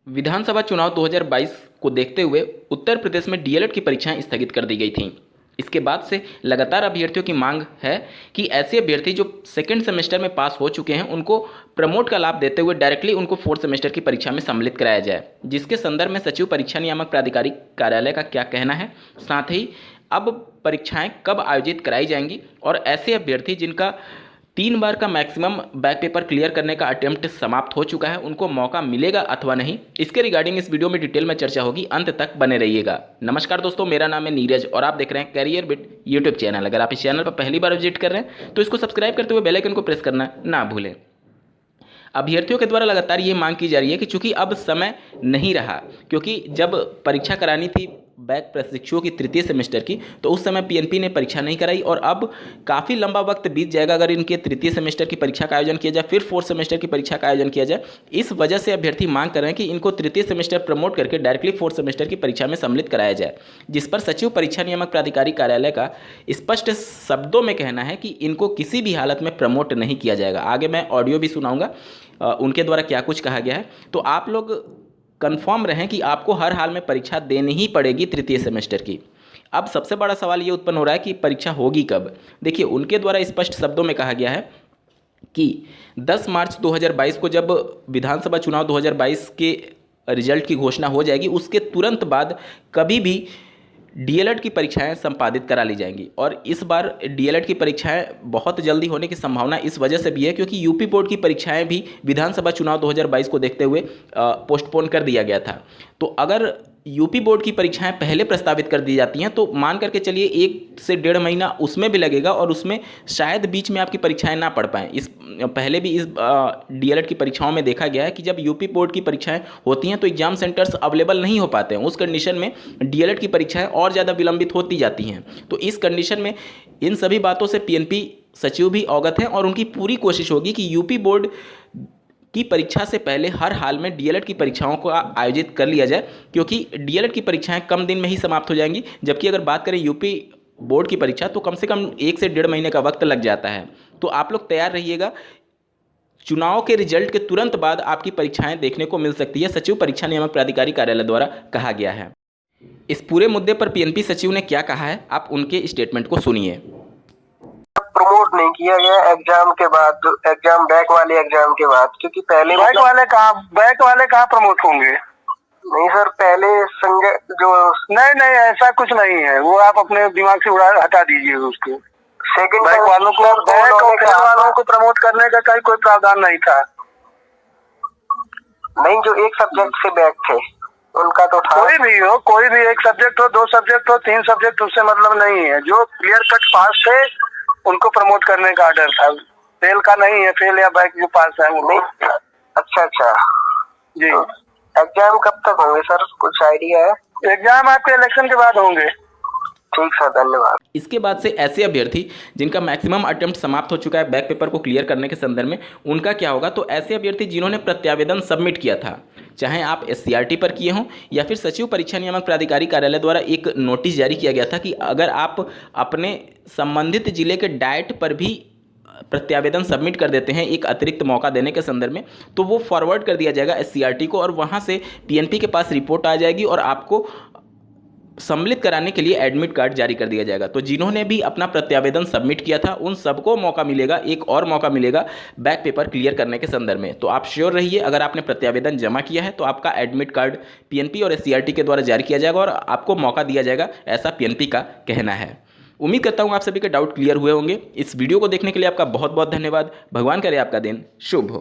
विधानसभा चुनाव 2022 को देखते हुए उत्तर प्रदेश में डीएलएड की परीक्षाएं स्थगित कर दी गई थीं। इसके बाद से लगातार अभ्यर्थियों की मांग है कि ऐसे अभ्यर्थी जो सेकेंड सेमेस्टर में पास हो चुके हैं उनको प्रमोट का लाभ देते हुए डायरेक्टली उनको फोर्थ सेमेस्टर की परीक्षा में सम्मिलित कराया जाए, जिसके संदर्भ में सचिव परीक्षा नियामक प्राधिकारी कार्यालय का क्या कहना है, साथ ही अब परीक्षाएं कब आयोजित कराई जाएंगी और ऐसे अभ्यर्थी जिनका 3 बार का मैक्सिमम बैक पेपर क्लियर करने का अटेम्प्ट समाप्त हो चुका है उनको मौका मिलेगा अथवा नहीं, इसके रिगार्डिंग इस वीडियो में डिटेल में चर्चा होगी। अंत तक बने रहिएगा। नमस्कार दोस्तों, मेरा नाम है नीरज और आप देख रहे हैं करियर बिट यूट्यूब चैनल। अगर आप इस चैनल पर पहली बार विजिट कर रहे हैं तो इसको सब्सक्राइब करते हुए बेल आइकन को प्रेस करना ना भूलें। अभ्यर्थियों के द्वारा लगातार ये मांग की जा रही है कि चूंकि अब समय नहीं रहा, क्योंकि जब परीक्षा करानी थी बैक प्रशिक्षुओं की तृतीय सेमेस्टर की तो उस समय पीएनपी ने परीक्षा नहीं कराई और अब काफ़ी लंबा वक्त बीत जाएगा अगर इनके तृतीय सेमेस्टर की परीक्षा का आयोजन किया जाए, फिर फोर्थ सेमेस्टर की परीक्षा का आयोजन किया जाए। इस वजह से अभ्यर्थी मांग कर रहे हैं कि इनको तृतीय सेमेस्टर प्रमोट करके डायरेक्टली फोर्थ सेमेस्टर की परीक्षा में सम्मिलित कराया जाए, जिस पर सचिव परीक्षा नियामक प्राधिकारी कार्यालय का स्पष्ट शब्दों में कहना है कि इनको किसी भी हालत में प्रमोट नहीं किया जाएगा। आगे मैं ऑडियो भी सुनाऊंगा उनके द्वारा क्या कुछ कहा गया है, तो आप लोग कंफर्म रहें कि आपको हर हाल में परीक्षा देनी ही पड़ेगी तृतीय सेमेस्टर की। अब सबसे बड़ा सवाल ये उत्पन्न हो रहा है कि परीक्षा होगी कब। देखिए, उनके द्वारा स्पष्ट शब्दों में कहा गया है कि 10 मार्च 2022 को जब विधानसभा चुनाव 2022 के रिजल्ट की घोषणा हो जाएगी, उसके तुरंत बाद कभी भी डीएलएड की परीक्षाएं संपादित करा ली जाएंगी। और इस बार डीएलएड की परीक्षाएं बहुत जल्दी होने की संभावना इस वजह से भी है क्योंकि यूपी बोर्ड की परीक्षाएं भी विधानसभा चुनाव 2022 को देखते हुए पोस्टपोन कर दिया गया था। तो अगर यूपी बोर्ड की परीक्षाएं पहले प्रस्तावित कर दी जाती हैं तो मान करके चलिए 1 से 1.5 महीना उसमें भी लगेगा और उसमें शायद बीच में आपकी परीक्षाएं ना पढ़ पाएँ। इस पहले भी इस डीएलएड की परीक्षाओं में देखा गया है कि जब यूपी बोर्ड की परीक्षाएं होती हैं तो एग्जाम सेंटर्स अवेलेबल नहीं हो पाते हैं। उस कंडीशन में डीएलएड की परीक्षाएं और ज़्यादा विलंबित होती जाती हैं। तो इस कंडीशन में इन सभी बातों से पीएनपी सचिव भी अवगत हैं और उनकी पूरी कोशिश होगी कि यूपी बोर्ड की परीक्षा से पहले हर हाल में डीएलएड की परीक्षाओं को आयोजित कर लिया जाए, क्योंकि डीएलएड की परीक्षाएं कम दिन में ही समाप्त हो जाएंगी, जबकि अगर बात करें यूपी बोर्ड की परीक्षा तो कम से कम 1 से 1.5 महीने का वक्त लग जाता है। तो आप लोग तैयार रहिएगा, चुनाव के रिजल्ट के तुरंत बाद आपकी परीक्षाएं देखने को मिल सकती है, सचिव परीक्षा नियामक प्राधिकारी कार्यालय द्वारा कहा गया है। इस पूरे मुद्दे पर पीएनपी सचिव ने क्या कहा है, आप उनके स्टेटमेंट को सुनिए। प्रमोट नहीं किया गया एग्जाम के बाद, एग्जाम बैक वाले एग्जाम के बाद, क्योंकि पहले बैक वाले कहाँ प्रमोट होंगे? नहीं सर, पहले संजय जो नहीं ऐसा कुछ नहीं है, वो आप अपने दिमाग से हटा दीजिए उसको। सेकंड बैक वालों को प्रमोट करने का कोई प्रावधान नहीं था। नहीं, जो एक सब्जेक्ट से बैक थे उनका तो था। कोई भी एक सब्जेक्ट हो, 2 सब्जेक्ट हो, 3 सब्जेक्ट, उससे मतलब नहीं है। जो क्लियर कट पास थे उनको प्रमोट करने का ऑर्डर था, फेल का नहीं है। फेल या बैक जो पास है वो नहीं। अच्छा जी। तो एग्जाम कब तक होंगे सर, कुछ आइडिया है? एग्जाम आपके इलेक्शन के बाद होंगे। ठीक सर, धन्यवाद। इसके बाद से ऐसे अभ्यर्थी जिनका मैक्सिमम अटेम्प्ट समाप्त हो चुका है बैक पेपर को क्लियर करने के संदर्भ में, उनका क्या होगा? तो ऐसे अभ्यर्थी जिन्होंने प्रत्यावेदन सबमिट किया था, चाहे आप एससीईआरटी पर किए हों या फिर सचिव परीक्षा नियामक प्राधिकारी कार्यालय द्वारा एक नोटिस जारी किया गया था कि अगर आप अपने संबंधित जिले के डाइट पर भी प्रत्यावेदन सबमिट कर देते हैं एक अतिरिक्त मौका देने के संदर्भ में, तो वो फॉरवर्ड कर दिया जाएगा एससीईआरटी को और वहाँ से पीएनपी के पास रिपोर्ट आ जाएगी और आपको सम्मिलित कराने के लिए एडमिट कार्ड जारी कर दिया जाएगा। तो जिन्होंने भी अपना प्रत्यावेदन सबमिट किया था उन सबको मौका मिलेगा, एक और मौका मिलेगा बैक पेपर क्लियर करने के संदर्भ में। तो आप श्योर रहिए, अगर आपने प्रत्यावेदन जमा किया है तो आपका एडमिट कार्ड पीएनपी और एससीईआरटी के द्वारा जारी किया जाएगा और आपको मौका दिया जाएगा, ऐसा पीएनपी का कहना है। उम्मीद करता हूँ आप सभी के डाउट क्लियर हुए होंगे। इस वीडियो को देखने के लिए आपका बहुत बहुत धन्यवाद। भगवान करे आपका दिन शुभ हो।